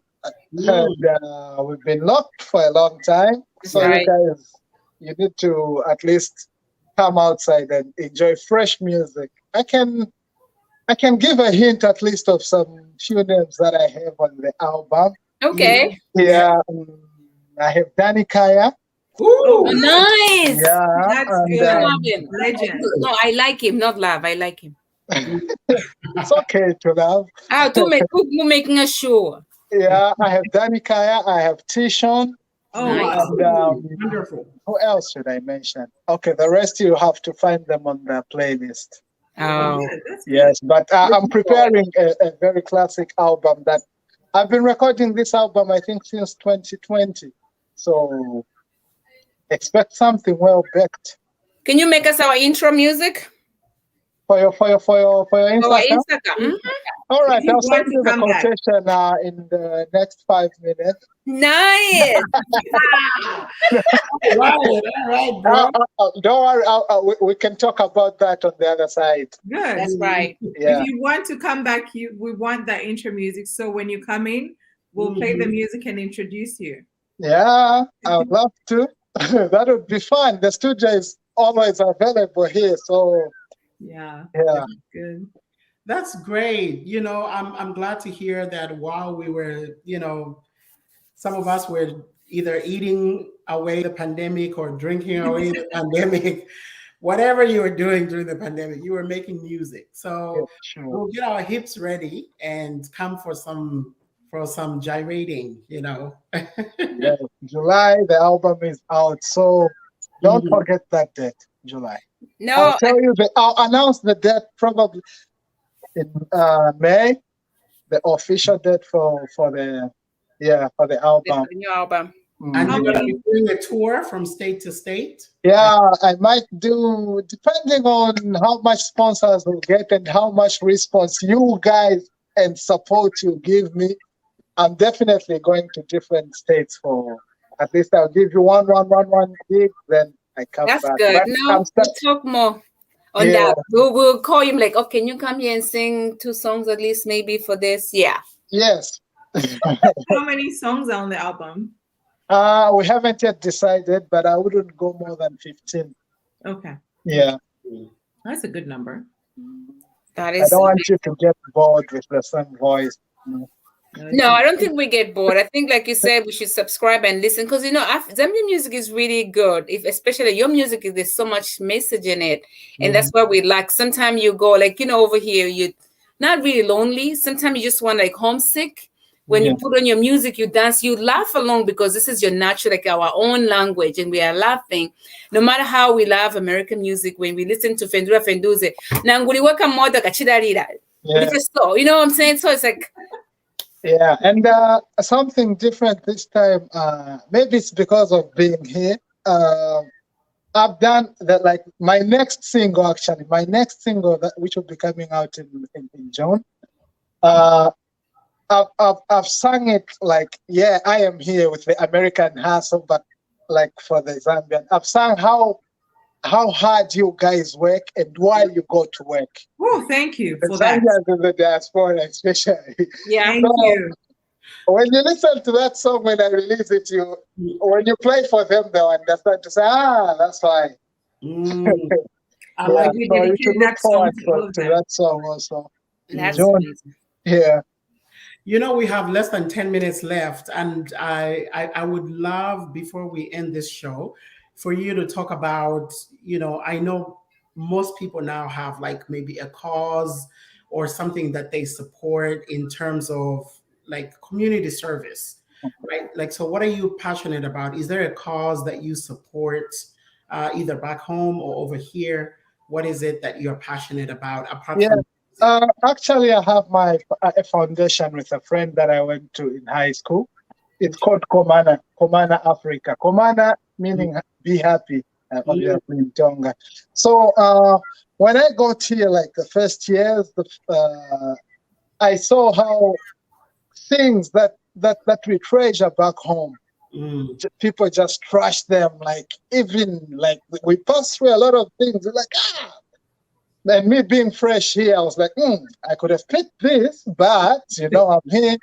And we've been locked for a long time. So you guys, you need to at least come outside and enjoy fresh music. I can give a hint at least of some few names that I have on the album.
Okay.
Yeah. I have Danny Kaya.
Ooh, nice.
Yeah,
that's good. I love him. Legend.
No, I like him, not love. I like him.
It's okay to love.
We're making a show.
Yeah, I have Danny Kaya. I have Tishon.
Oh, nice.
And,
wonderful.
Who else should I mention? Okay, the rest you have to find them on the playlist.
Oh,
yes, but I'm preparing a very classic album that I've been recording this album, I think, since 2020. So expect something well baked.
Can you make us our intro music?
For your INSAKA?
Mm-hmm.
All right,
If you
I'll
want
send
to
you the
come back.
quotation in the next 5 minutes.
Nice.
All right, bro.
Don't worry, we can talk about that on the other side.
Good.
That's right.
Yeah.
If you want to come back, we want that intro music. So when you come in, we'll play the music and introduce you.
Yeah, I would love to. That would be fun. The studio is always available here, so
Yeah.
yeah.
Good.
That's great. You know, I'm glad to hear that while we were, you know, some of us were either eating away the pandemic or drinking away the pandemic, whatever you were doing during the pandemic, you were making music. So
Yeah, sure.
we'll get our hips ready and come for some gyrating, you know.
Yeah, July, the album is out, so don't forget that date, July.
No,
I'll tell you I'll announce the date probably in May, the official date for the album.
the new album.
And you're going to
many-
be doing a tour from state to state?
Yeah, I might do, depending on how much sponsors will get and how much response you guys and support you give me. I'm definitely going to different states for, at least I'll give you one gig, then I come
That's
back.
good.
But
No, we'll talk more on that. We'll call him like, oh, can you come here and sing 2 songs at least maybe for this? Yeah.
Yes.
How many songs are on the album?
We haven't yet decided, but I wouldn't go more than 15.
Okay.
Yeah.
That's a good number.
That
I
is
don't want you to get bored with the same voice.
No, I don't think we get bored. I think, like you said, we should subscribe and listen because, you know, Zambian music is really good. If especially your music, there's so much message in it. And that's why we like, sometimes you go like, you know, over here, you're not really lonely. Sometimes you just want like homesick. When you put on your music, you dance, you laugh along because this is your natural, like our own language, and we are laughing. No matter how we love American music, when we listen to Fendela Fenduze, you know what I'm saying? So it's like,
yeah, and something different this time. Maybe it's because of being here. I've done that. Like my next single, that which will be coming out in June. I've sung it like, yeah, I am here with the American hustle, but like for the Zambian, I've sung how hard you guys work and why you go to work.
Oh, thank you
The
for that.
Zambians in the diaspora, especially.
yeah.
Thank you.
When you listen to that song, when I release it, when you play for them, they'll understand to say, that's why.
I like
We
so you
dedicated
should look
that song
forward
to all of
to
them.
that song also.
That's
June.
amazing.
Yeah.
You know, we have less than 10 minutes left, and I would love, before we end this show, for you to talk about, you know, I know most people now have like maybe a cause or something that they support in terms of like community service, right? Like, so what are you passionate about? Is there a cause that you support either back home or over here? What is it that you're passionate about apart from
actually, I have a foundation with a friend that I went to in high school. It's called Komana Africa. Komana meaning be happy, obviously in Tonga. So when I got here, like the first years, I saw how things that we treasure back home, people just trash them. Like even like we pass through a lot of things. Like and me being fresh here, I was like, I could have picked this, but you know, I'm here.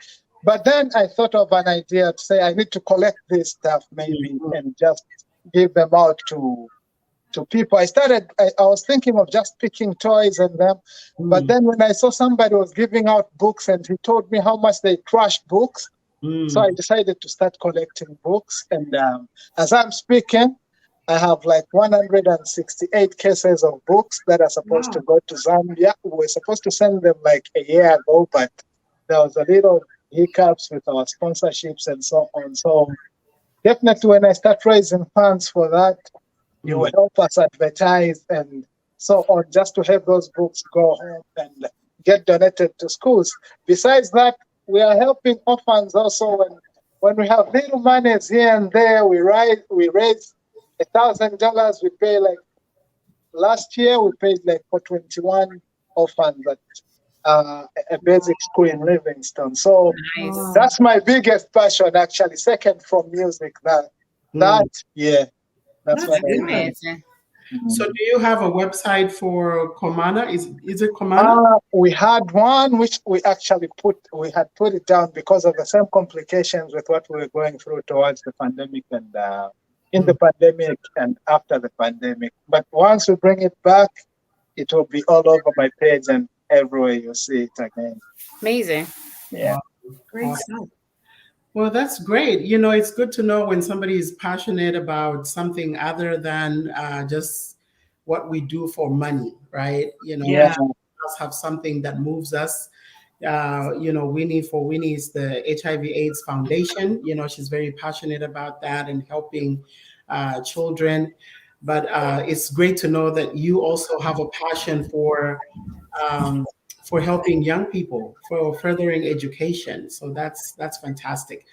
But then I thought of an idea to say I need to collect this stuff maybe and just give them out to people. I was thinking of just picking toys and them. But then when I saw somebody was giving out books and he told me how much they trash books, so I decided to start collecting books. And as I'm speaking, I have like 168 cases of books that are supposed to go to Zambia. We were supposed to send them like a year ago, but there was a little hiccups with our sponsorships and so on. So definitely when I start raising funds for that, you will help us advertise and so on, just to have those books go home and get donated to schools. Besides that, we are helping orphans also. When we have little monies here and there, we raise $1,000. We pay like last year we paid like for 21 orphans that a basic school in Livingston. So
Nice.
that's my biggest passion, actually. Second from music. That's
That's
what I
good.
do.
Amazing.
So do you have a website for Komana? Is it Komana?
We had one which we actually had put it down because of the same complications with what we were going through towards the pandemic and in the pandemic and after the pandemic. But once we bring it back, it will be all over my page and everywhere you see it again.
Amazing.
Yeah.
Great stuff.
Well, that's great. You know, it's good to know when somebody is passionate about something other than just what we do for money, right? You know,
Yeah.
us have something that moves us. You know, Winnie is the HIV/AIDS Foundation. You know, she's very passionate about that and helping children. But it's great to know that you also have a passion for helping young people, for furthering education. So that's fantastic.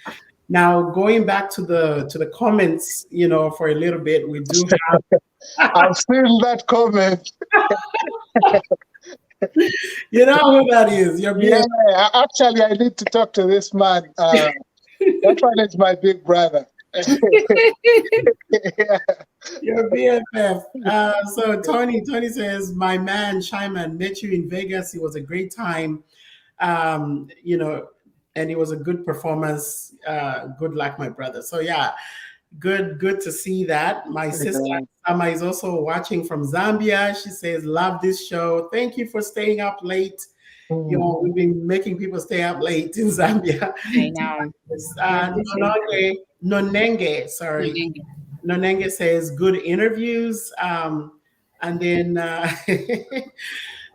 Now, going back to the comments, you know, for a little bit, we do have.
I've seen that comment.
You know who that is?
Yeah, actually, I need to talk to this man. That one is my big brother.
Your BFF. So Tony says, my man Shyman met you in Vegas. It was a great time. You know, and it was a good performance. Good luck, my brother. So yeah, good to see that. My sister Sama is also watching from Zambia. She says, love this show. Thank you for staying up late. You know, we've been making people stay up late in Zambia.
I know.
Nonenge, sorry. Nonenge says good interviews. And then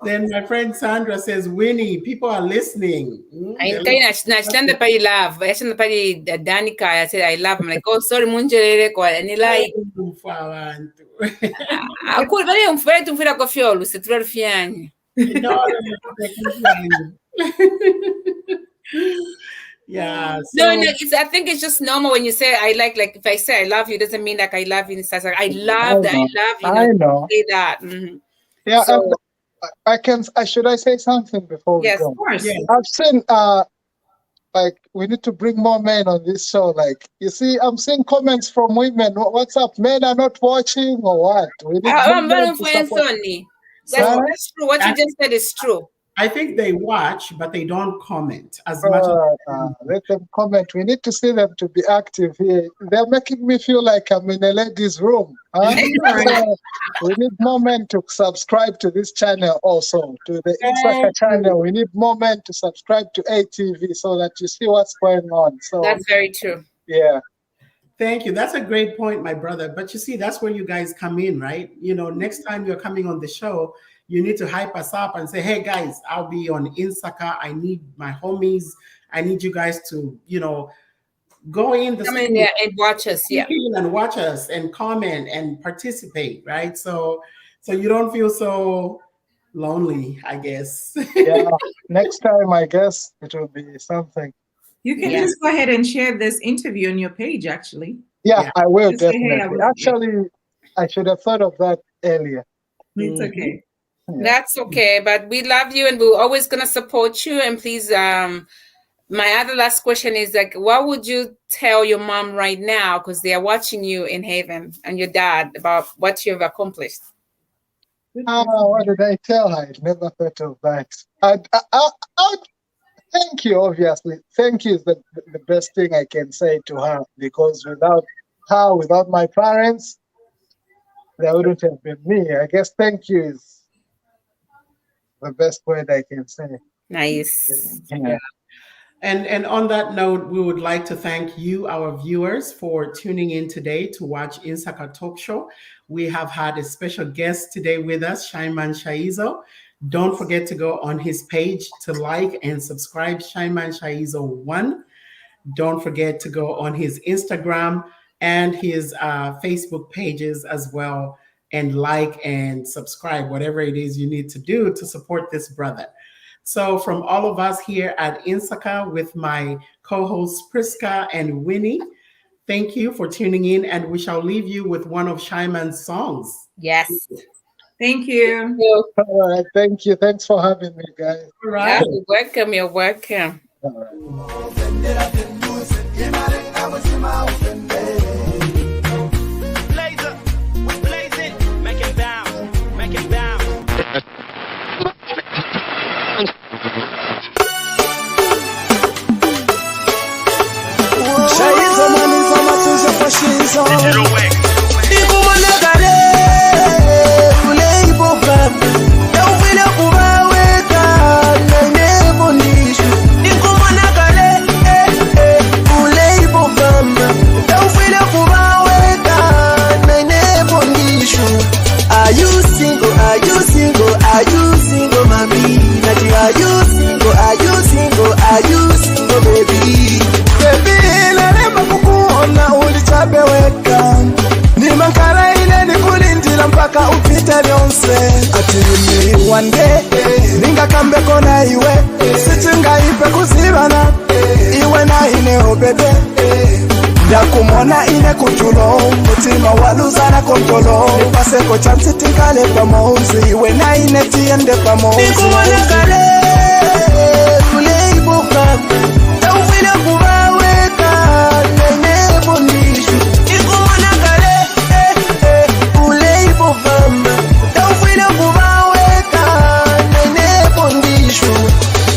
then my friend Sandra says, Winnie, people are listening.
Nashitanda pali love. Nashitanda pali Danica. I said I love. I'm like, oh sorry, munjelele kwa ni like. Akuri vale umfere tumfira kwa fiolu. Setura rufiani.
No. Yeah. So,
no, I think it's just normal when you say I like if I say I love you, doesn't mean like I love you. It's like I love that. I love you.
I know.
Say that. Mm-hmm.
Yeah.
So,
should I say something before we go?
Yes, of course.
yes.
I've seen like we need to bring more men on this show. Like you see, I'm seeing comments from women. What's up? Men are not watching or what? We need men to support.
That's true. What you just said is true.
I think they watch, but they don't comment as much.
Let them comment. We need to see them to be active here. They're making me feel like I'm in a ladies' room. Huh? We need more men to subscribe to this channel also, to the INSAKA channel. We need more men to subscribe to ATV so that you see what's going on. So
that's very true.
Yeah.
Thank you. That's a great point, my brother. But you see, that's where you guys come in, right? You know, next time you're coming on the show, you need to hype us up and say, hey, guys, I'll be on INSAKA. I need my homies. I need you guys to, you know, go in the
come in there and watch us. Yeah.
And watch us and comment and participate, right? So you don't feel so lonely, I guess.
Yeah. Next time, I guess it will be something.
You can just go ahead and share this interview on your page, actually.
Yeah, I will definitely.
Hey,
actually, I should have thought of that earlier.
It's okay.
Yeah. That's okay, but we love you and we're always gonna support you. And please, my other last question is like, what would you tell your mom right now, because they are watching you in heaven, and your dad about what you've accomplished?
What did I tell her? I never thought of that. Thank you, obviously. Thank you is the best thing I can say to her, because without her, without my parents, there wouldn't have been me. I guess thank you is the best word I can say.
Nice.
Yeah. And on that note, we would like to thank you, our viewers, for tuning in today to watch INSAKA Talk Show. We have had a special guest today with us, SHYMAN SHAIZO. Don't forget to go on his page to like and subscribe, SHYMAN SHAIZO 1. Don't forget to go on his Instagram and his Facebook pages as well, and like and subscribe, whatever it is you need to do to support this brother. So from all of us here at INSAKA with my co-hosts Priska and Winnie, thank you for tuning in, and we shall leave you with one of Shyman's songs.
Yes.
Thank you.
All right, thank you. Thanks for having me, guys.
All right.
You're welcome. You're welcome.
All right.
Shaizo maniza matuza kwa shizo Ikumanagale ule ibofamba Yaufile kubaweka Nainebo nishu Ikumanagale ule ibofamba Yaufile kubaweka Nainebo nishu Are you single, are you single, are you single mami Nati are you single, are you single, are you single baby Baby kukuona ulichapeweka ni makala ile ni kulindila mpaka upite lyonse atimi one day ningakambeko na iwe sitingaipe kuzibana iwe na ineo bebe ndakumona ine kutulo mutima waluzana kontolo paseko chansi tinkale pamozi iwe na ine tiende pamozi nikumona kale ule ibuka ufile kubaweka Nainebo nishu Ikumana kale ule ibofamba Yaufile kubaweka Nainebo nishu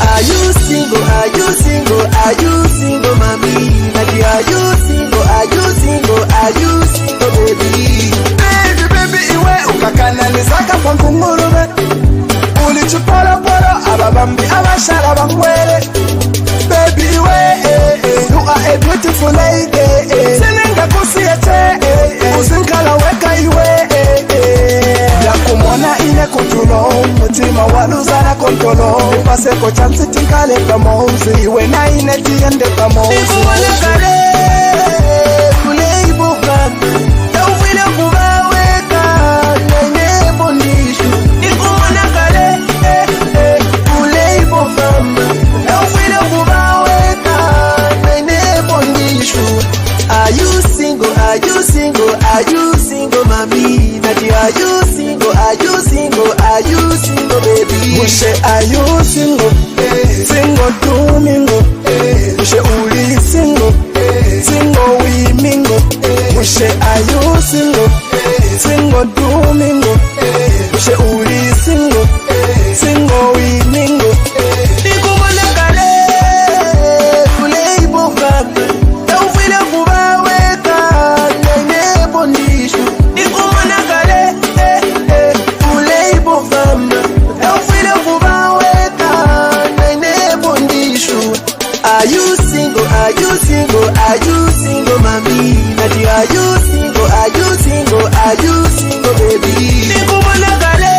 Are you single, are you single, are you single mami Nati are you single, are you single, are you single baby Baby, baby iwe ukakana nizaka kwa nkungurube Ulichupolo polo ababambi abashara bangwele Baby iwe you are a beautiful lady Sinenga kusiyete Usinkala weka iwe Yakumona ine kutulo Mutima waluzana kontolo Paseko chansi tinkale pamozi Iwe na ine tiende pamozi Ikumona kale ule ibuka Yaufile kubaweka Nainebo nishu Ikumona kale ule ibofamba Yaufile kubaweka Nainebo nishu Are you single, are you single, are you single mami Nati are you single, are you single, are you single baby Mushe are you single, single to mingle Mushe uli single, single we mingle Mushe are you single, single to mingle Mushe uli single, single we mingle Nikumana kale ule ibofamba Yaufile kubaweka Nainebo nishu Nikumana kale ule ibofamba Yaufile kubaweka Nainebo nishu Are you single, are you single, are you single mami Nati are you single, are you single, are you single baby Nikumana kale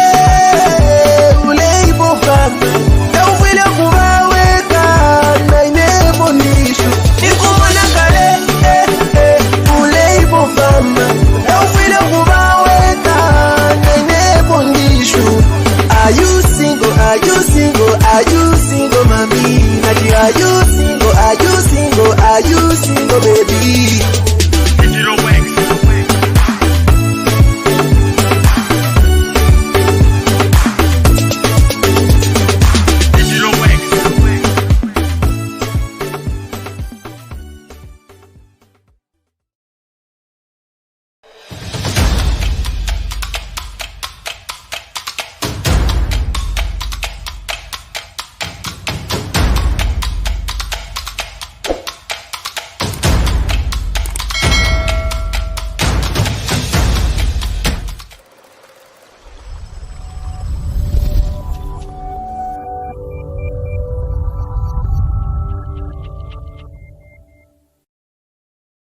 ule ibofamba Yaufile kubaweka Nainebo nishu Nikumana kale ule ibofamba Yaufile kubaweka Nainebo nishu Are you single, are you single, are you single mami Nati are you single, are you single, are you single baby